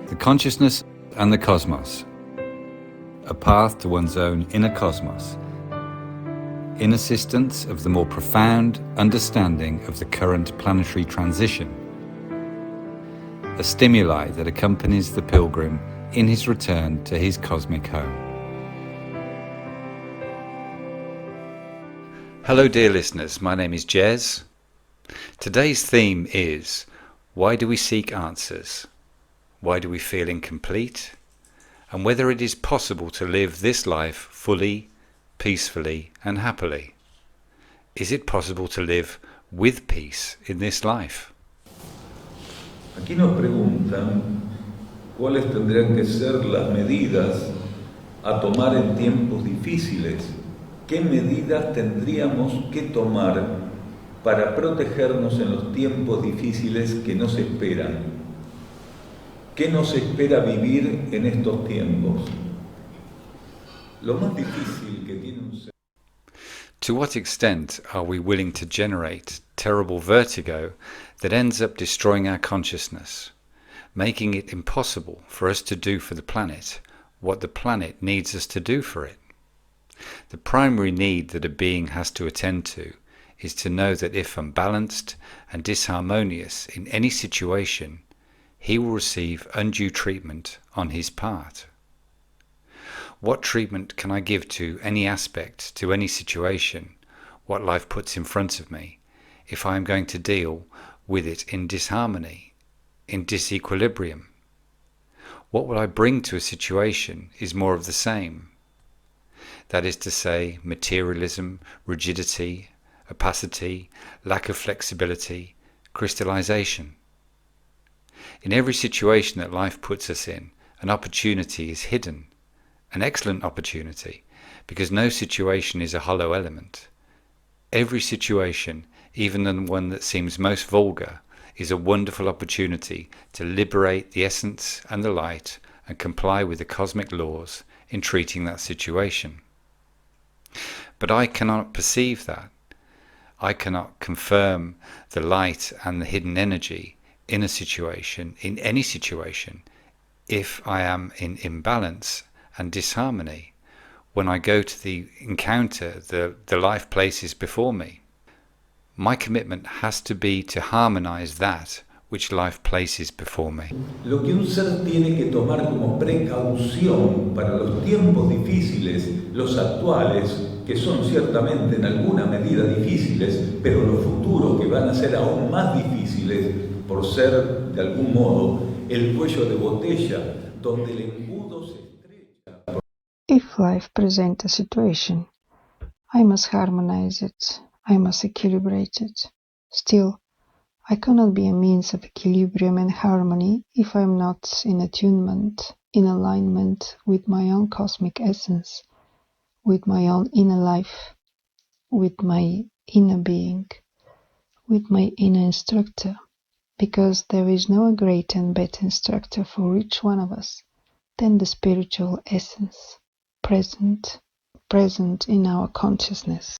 The consciousness and the cosmos. A path to one's own inner cosmos, in assistance of the more profound understanding of the current planetary transition. A stimuli that accompanies the pilgrim in his return to his cosmic home. Hello dear listeners, my name is Jez. Today's theme is, why do we seek answers? Why do we feel incomplete? And whether it is possible to live this life fully, peacefully and happily. Is it possible to live with peace in this life? Aquí nos preguntan cuáles tendrían que ser las medidas a tomar en tiempos difíciles. ¿Qué medidas tendríamos que tomar para protegernos en los tiempos difíciles que nos esperan? ¿Qué nos espera vivir en estos tiempos? Lo más difícil que tiene un ser. To what extent are we willing to generate terrible vertigo that ends up destroying our consciousness, making it impossible for us to do for the planet what the planet needs us to do for it? The primary need that a being has to attend to is to know that if unbalanced and disharmonious in any situation, he will receive undue treatment on his part. What treatment can I give to any aspect, to any situation, what life puts in front of me, if I am going to deal with it in disharmony, in disequilibrium? What will I bring to a situation is more of the same. That is to say, materialism, rigidity, opacity, lack of flexibility, crystallization. In every situation that life puts us in, an opportunity is hidden, an excellent opportunity, because no situation is a hollow element. Every situation, even the one that seems most vulgar, is a wonderful opportunity to liberate the essence and the light and comply with the cosmic laws in treating that situation. But I cannot perceive that. I cannot confirm the light and the hidden energy in a situation, in any situation, if I am in imbalance and disharmony when I go to the encounter the life places before me. My commitment has to be to harmonize that which life places before me. Lo que un ser tiene que tomar como precaución para los tiempos difíciles, los actuales, que son ciertamente en alguna medida difíciles, pero los futuros que van a ser aún más difíciles por ser, de algún modo, el cuello de botella donde el embudo se estrecha. If life presents a situation, I must harmonize it, I must equilibrate it. Still, I cannot be a means of equilibrium and harmony if I am not in attunement, in alignment with my own cosmic essence, with my own inner life, with my inner being, with my inner instructor, because there is no greater and better instructor for each one of us than the spiritual essence present in our consciousness.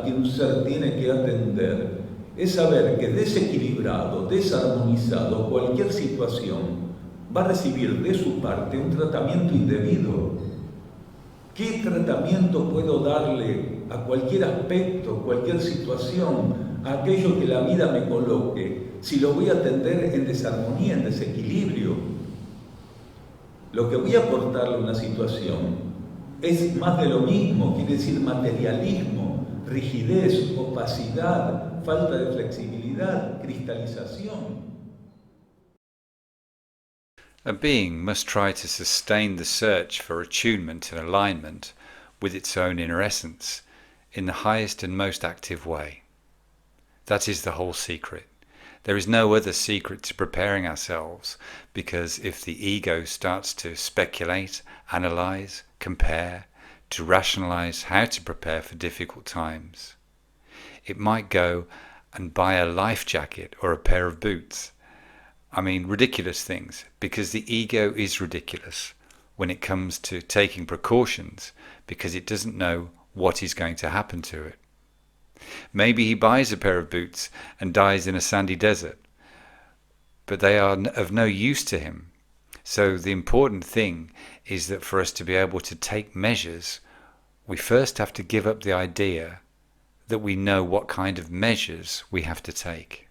Que un ser tiene que atender es saber que desequilibrado, desarmonizado, cualquier situación va a recibir de su parte un tratamiento indebido. ¿Qué tratamiento puedo darle a cualquier aspecto, cualquier situación, a aquello que la vida me coloque, si lo voy a atender en desarmonía, en desequilibrio? Lo que voy a aportarle a una situación es más de lo mismo, quiere decir materialismo, rigidez, opacidad, falta de flexibilidad, cristalización. A being must try to sustain the search for attunement and alignment with its own inner essence in the highest and most active way. That is the whole secret. There is no other secret to preparing ourselves, because if the ego starts to speculate, analyze, compare, to rationalize how to prepare for difficult times, it might go and buy a life jacket or a pair of boots. I mean, ridiculous things, because the ego is ridiculous when it comes to taking precautions, because it doesn't know what is going to happen to it. Maybe he buys a pair of boots and dies in a sandy desert, but they are of no use to him. So the important thing is that for us to be able to take measures, we first have to give up the idea that we know what kind of measures we have to take.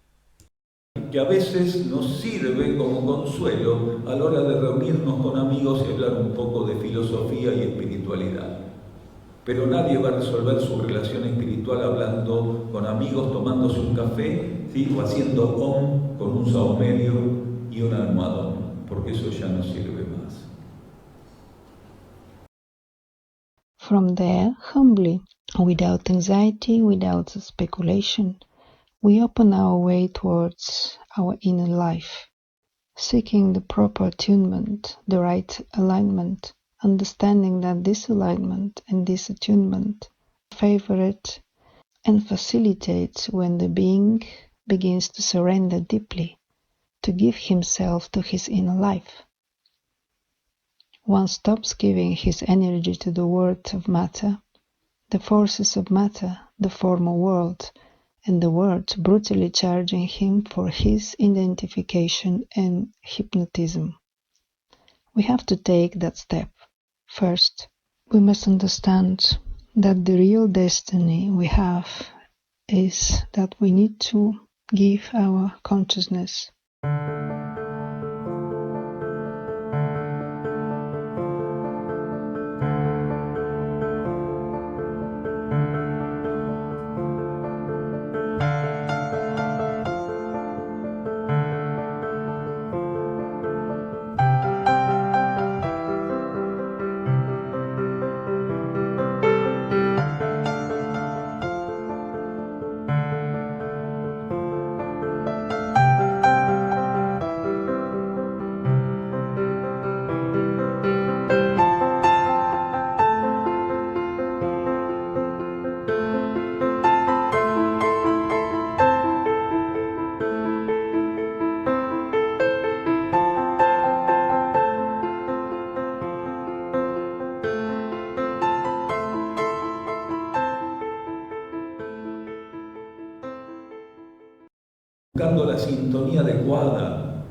Que a veces nos sirve como consuelo a la hora de reunirnos con amigos y hablar un poco de filosofía y espiritualidad. Pero nadie va a resolver su relación espiritual hablando con amigos, tomándose un café, ¿sí? O haciendo om con un saumerio y un almohadón, porque eso ya no sirve más. From there, humbly, without anxiety, without speculation, we open our way towards our inner life, seeking the proper attunement, the right alignment, understanding that this alignment and this attunement favor it and facilitates when the being begins to surrender deeply, to give himself to his inner life. One stops giving his energy to the world of matter, the forces of matter, the formal world, and the world brutally charging him for his identification and hypnotism. We have to take that step. First, we must understand that the real destiny we have is that we need to give our consciousness Buscando la sintonía adecuada,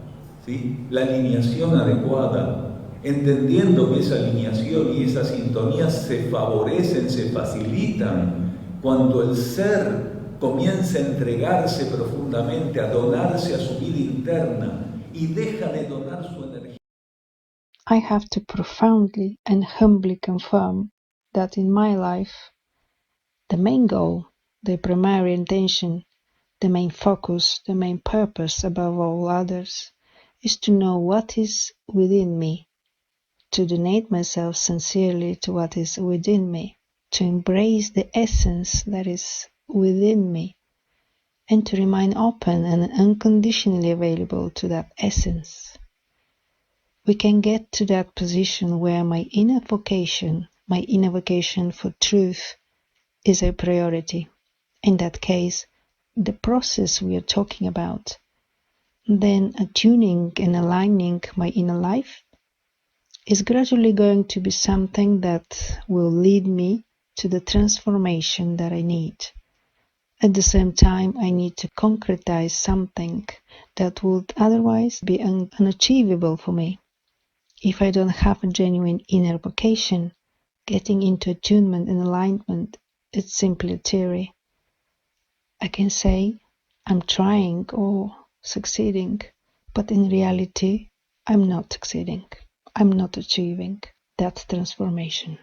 ¿sí? La alineación adecuada, entendiendo que esa alineación y esa sintonía se favorecen, se facilitan cuando el ser comienza a entregarse profundamente, a donarse a su vida interna y deja de donar su energía. I have to profoundly and humbly confirm that in my life, the main goal, the primary intention, the main focus, the main purpose above all others, is to know what is within me, to donate myself sincerely to what is within me, to embrace the essence that is within me, and to remain open and unconditionally available to that essence. We can get to that position where my inner vocation for truth is a priority. In that case, the process we are talking about, then attuning and aligning my inner life, is gradually going to be something that will lead me to the transformation that I need. At the same time, I need to concretize something that would otherwise be unachievable for me. If I don't have a genuine inner vocation, Getting into attunement and alignment is simply a theory. I can say I'm trying or succeeding, but in reality, I'm not succeeding. I'm not achieving that transformation.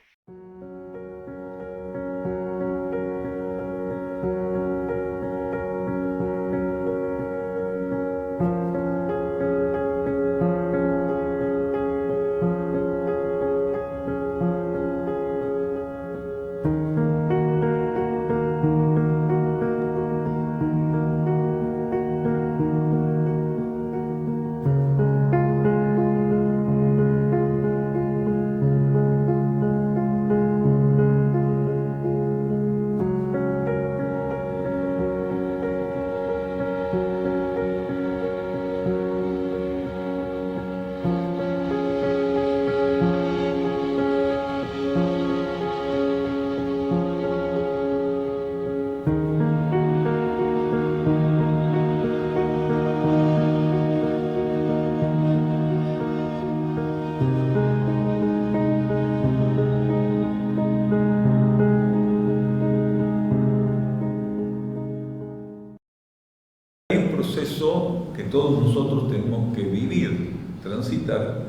Hay un proceso que todos nosotros tenemos que vivir, transitar,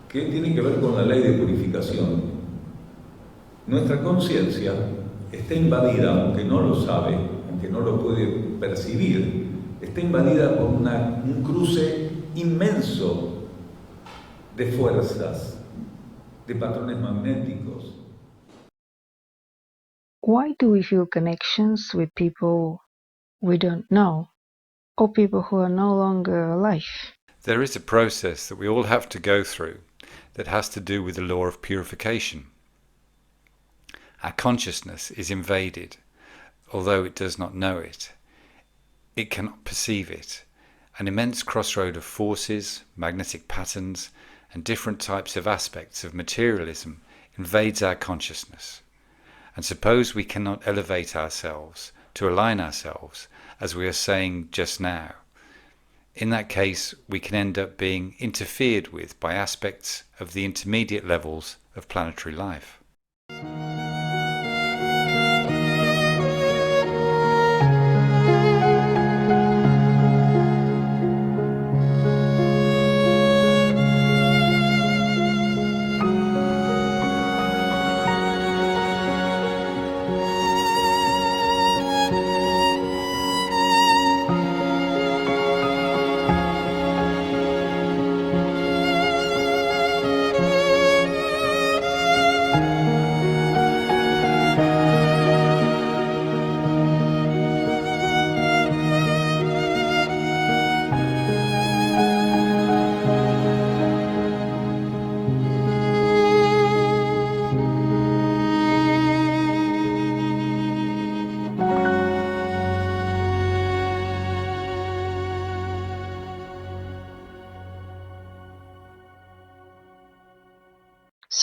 que tiene que ver con la ley de purificación. Nuestra conciencia está invadida, aunque no lo sabe, aunque no lo puede percibir, está invadida por un cruce inmenso de fuerzas, de patrones magnéticos. Why do we feel connections with people we don't know, or people who are no longer alive? There is a process that we all have to go through that has to do with the law of purification. Our consciousness is invaded, although it does not know it. It cannot perceive it. An immense crossroad of forces, magnetic patterns, and different types of aspects of materialism invades our consciousness. And suppose we cannot elevate ourselves to align ourselves, as we are saying just now. In that case, we can end up being interfered with by aspects of the intermediate levels of planetary life.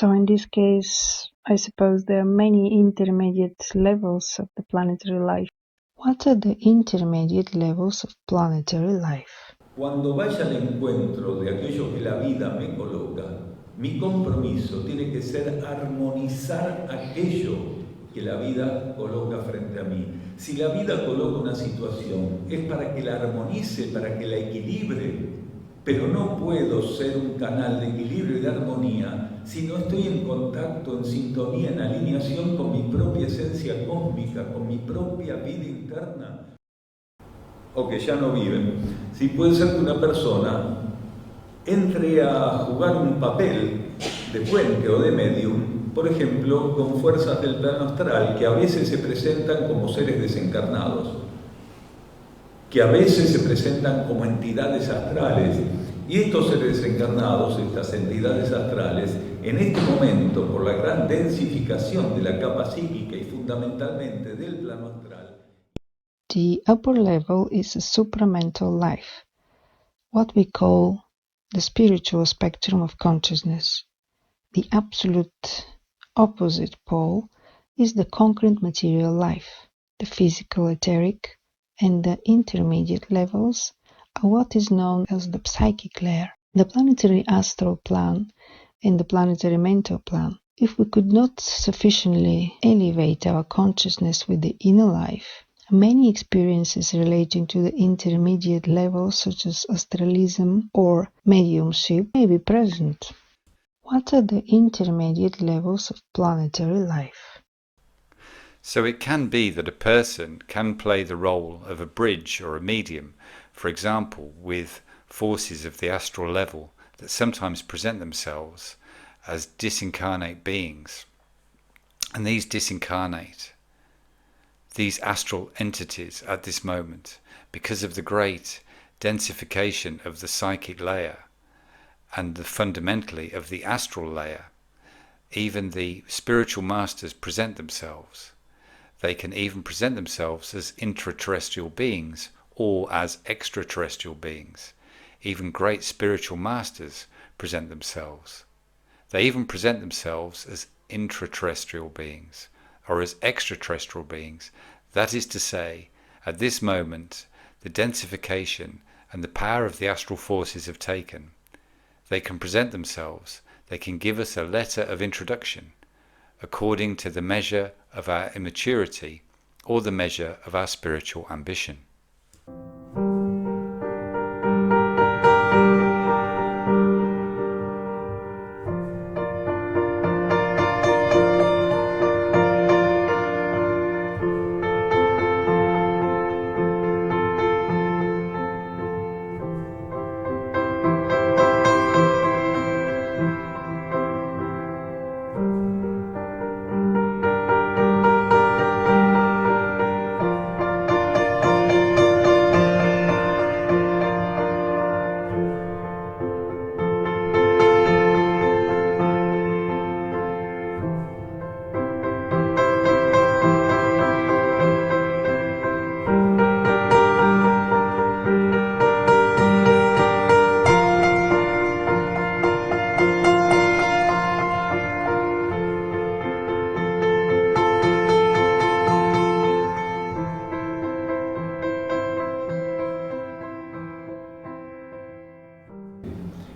So in this case, I suppose there are many intermediate levels of the planetary life. What are the intermediate levels of planetary life? Cuando vaya al encuentro de aquello que la vida me coloca, mi compromiso tiene que ser armonizar aquello que la vida coloca frente a mí. Si la vida coloca una situación, es para que la armonice, para que la equilibre, pero no puedo ser un canal de equilibrio y de armonía si no estoy en contacto, en sintonía, en alineación con mi propia esencia cósmica, con mi propia vida interna, o que ya no viven. Si puede ser que una persona entre a jugar un papel de puente o de medium, por ejemplo, con fuerzas del plano astral, que a veces se presentan como seres desencarnados, que a veces se presentan como entidades astrales, y estos seres desencarnados, estas entidades astrales, en este momento, por la gran densificación de la capa psíquica y fundamentalmente del plano astral. The upper level is a supramental life, what we call the spiritual spectrum of consciousness. The absolute opposite pole is the concrete material life. The physical etheric and the intermediate levels are what is known as the psychic layer. The planetary astral plan and the planetary mental plan if we could not sufficiently elevate our consciousness with the inner life, many experiences relating to the intermediate levels, such as astralism or mediumship, may be present. What are the intermediate levels of planetary life? So it can be that a person can play the role of a bridge or a medium, for example, with forces of the astral level that sometimes present themselves as disincarnate beings. And these astral entities at this moment, because of the great densification of the psychic layer and fundamentally of the astral layer, even the spiritual masters present themselves. They can even present themselves as intraterrestrial beings or as extraterrestrial beings. Even great spiritual masters present themselves. They even present themselves as intraterrestrial beings or as extraterrestrial beings. That is to say, at this moment, the densification and the power of the astral forces have taken. They can present themselves. They can give us a letter of introduction according to the measure of our immaturity or the measure of our spiritual ambition.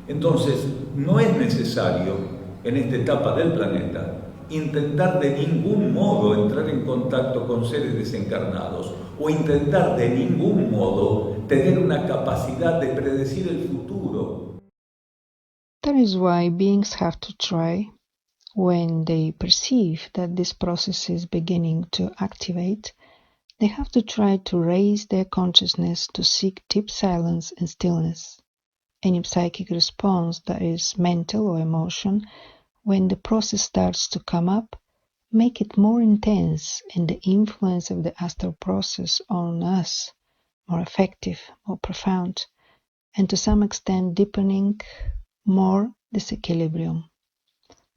Entonces, no es necesario, en esta etapa del planeta, intentar de ningún modo entrar en contacto con seres desencarnados o intentar de ningún modo tener una capacidad de predecir el futuro. That is why beings have to try, when they perceive that this process is beginning to activate, they have to try to raise their consciousness to seek deep silence and stillness. Any psychic response that is mental or emotion, when the process starts to come up, make it more intense and the influence of the astral process on us more effective, more profound, and to some extent deepening more disequilibrium.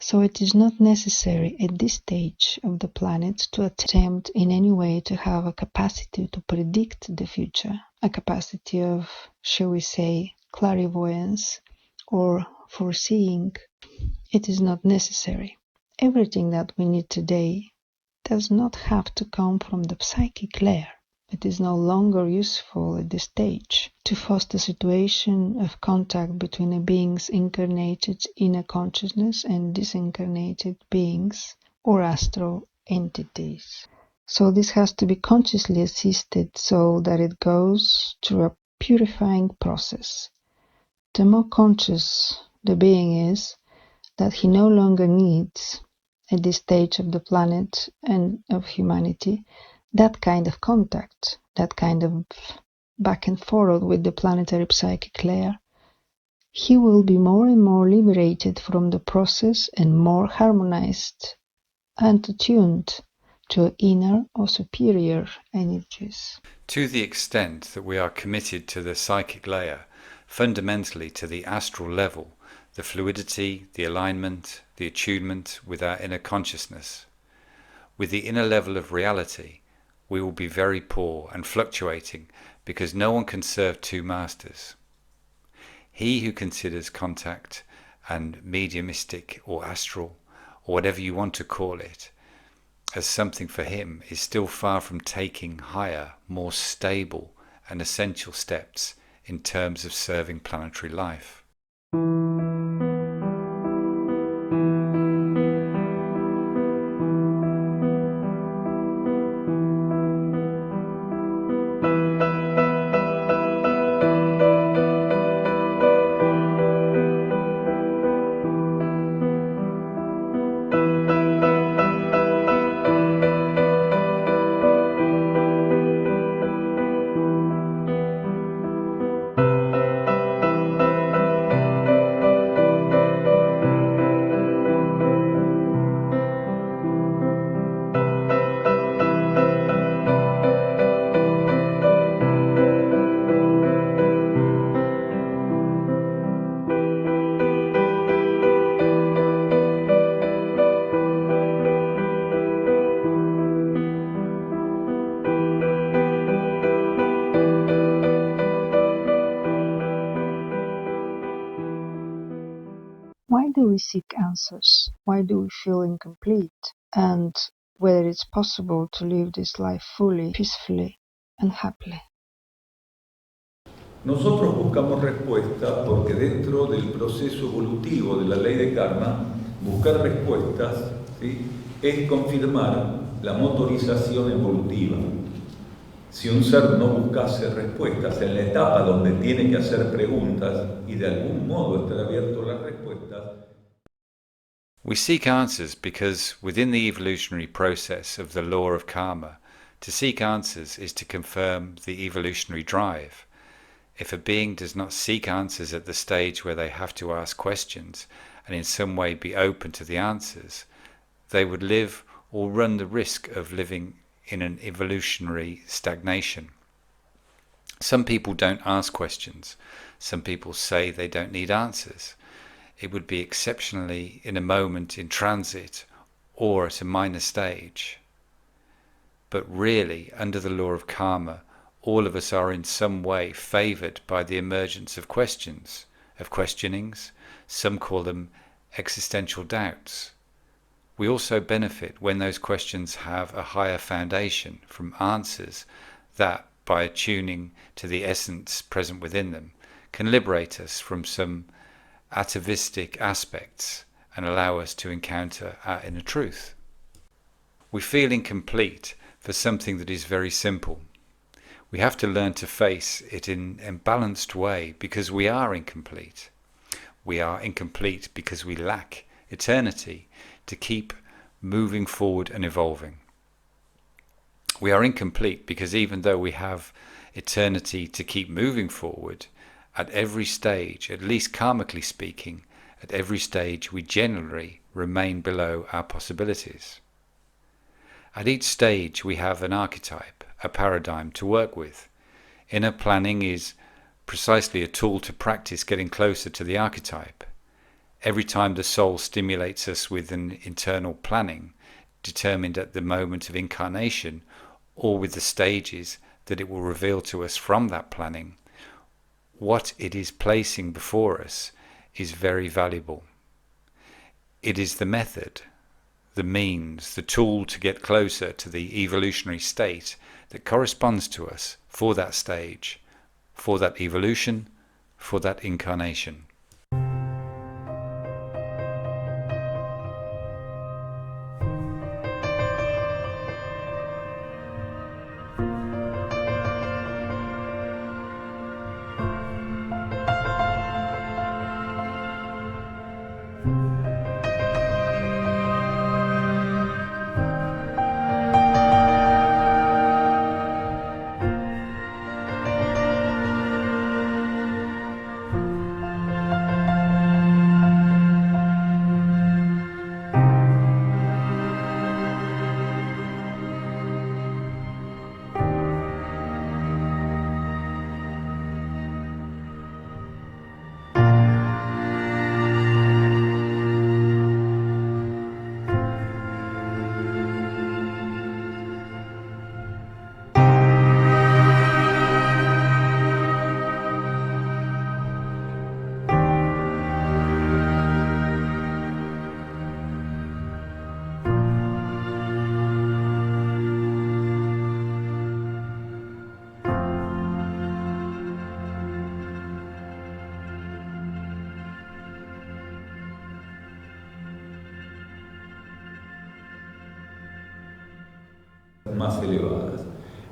So it is not necessary at this stage of the planet to attempt in any way to have a capacity to predict the future, a capacity of, shall we say, clairvoyance or foreseeing. It is not necessary. Everything that we need today does not have to come from the psychic layer. It is no longer useful at this stage to foster a situation of contact between a being's incarnated inner consciousness and disincarnated beings or astral entities. So this has to be consciously assisted so that it goes through a purifying process. The more conscious the being is that he no longer needs, at this stage of the planet and of humanity, that kind of contact, that kind of back and forth with the planetary psychic layer, he will be more and more liberated from the process and more harmonized and attuned to inner or superior energies. To the extent that we are committed to the psychic layer, fundamentally to the astral level, the fluidity, the alignment, the attunement with our inner consciousness, with the inner level of reality, we will be very poor and fluctuating because no one can serve two masters. He who considers contact and mediumistic or astral, or whatever you want to call it, as something for him is still far from taking higher, more stable and essential steps in terms of serving planetary life. we seek answers? Why do we feel incomplete? And whether it's possible to live this life fully, peacefully, and happily. Nosotros buscamos respuestas porque dentro del proceso evolutivo de la ley de karma, buscar respuestas, ¿sí?, es confirmar la motorización evolutiva. Si un ser no buscase respuestas en la etapa donde tiene que hacer preguntas y de algún modo estar abierto a las respuestas. We seek answers because within the evolutionary process of the law of karma, to seek answers is to confirm the evolutionary drive. If a being does not seek answers at the stage where they have to ask questions and in some way be open to the answers, they would live or run the risk of living in an evolutionary stagnation. Some people don't ask questions. Some people say they don't need answers. It would be exceptionally in a moment in transit or at a minor stage. But really, under the law of karma, all of us are in some way favoured by the emergence of questions, of questionings. Some call them existential doubts. We also benefit when those questions have a higher foundation from answers that, by attuning to the essence present within them, can liberate us from some atavistic aspects and allow us to encounter our inner truth. We feel incomplete for something that is very simple. We have to learn to face it in a balanced way because we are incomplete. We are incomplete because we lack eternity to keep moving forward and evolving. We are incomplete because even though we have eternity to keep moving forward, at every stage, at least karmically speaking, at every stage we generally remain below our possibilities. At each stage we have an archetype, a paradigm to work with. Inner planning is precisely a tool to practice getting closer to the archetype. Every time the soul stimulates us with an internal planning, determined at the moment of incarnation, or with the stages that it will reveal to us from that planning, what it is placing before us is very valuable. It is the method, the means, the tool to get closer to the evolutionary state that corresponds to us for that stage, for that evolution, for that incarnation. Más elevadas.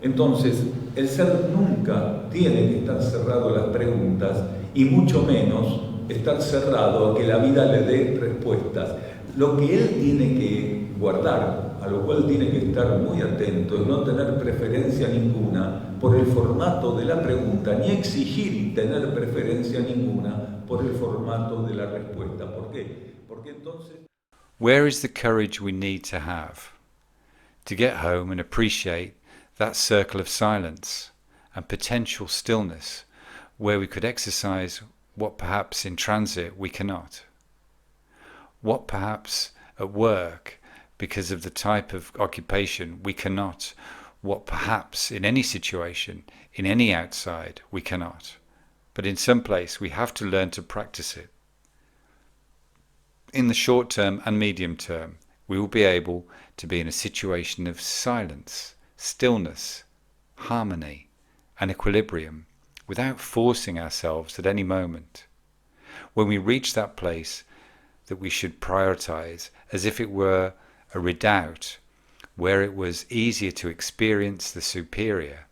Entonces, el ser nunca tiene que estar cerrado a las preguntas y mucho menos estar cerrado a que la vida le dé respuestas. Lo que él tiene que guardar, a lo cual tiene que estar muy atento, es no tener preferencia ninguna por el formato de la pregunta, ni exigir tener preferencia ninguna por el formato de la respuesta. ¿Por qué? Porque entonces... Where is the courage we need to have? To get home and appreciate that circle of silence and potential stillness where we could exercise what perhaps in transit we cannot. What perhaps at work, because of the type of occupation, we cannot. What perhaps in any situation, in any outside, we cannot. But in some place we have to learn to practice it. in the short term and medium term, we will be able to be in a situation of silence, stillness, harmony, and equilibrium without forcing ourselves at any moment. When we reach that place that we should prioritize as if it were a redoubt where it was easier to experience the superior,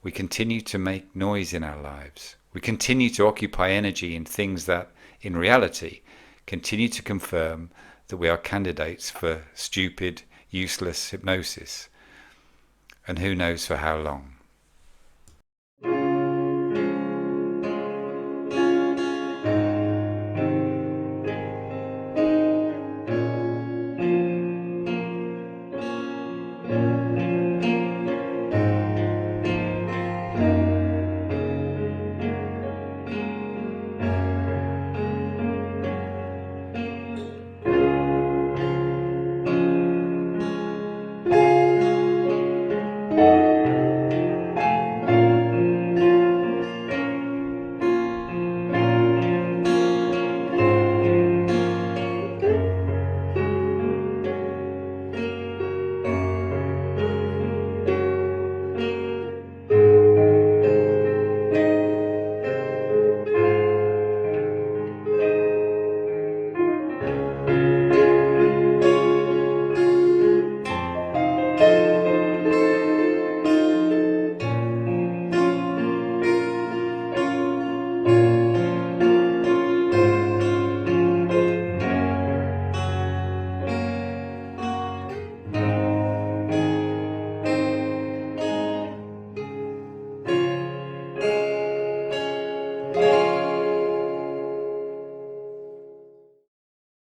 we continue to make noise in our lives. We continue to occupy energy in things that, in reality, continue to confirm that we are candidates for stupid, useless hypnosis, and who knows for how long.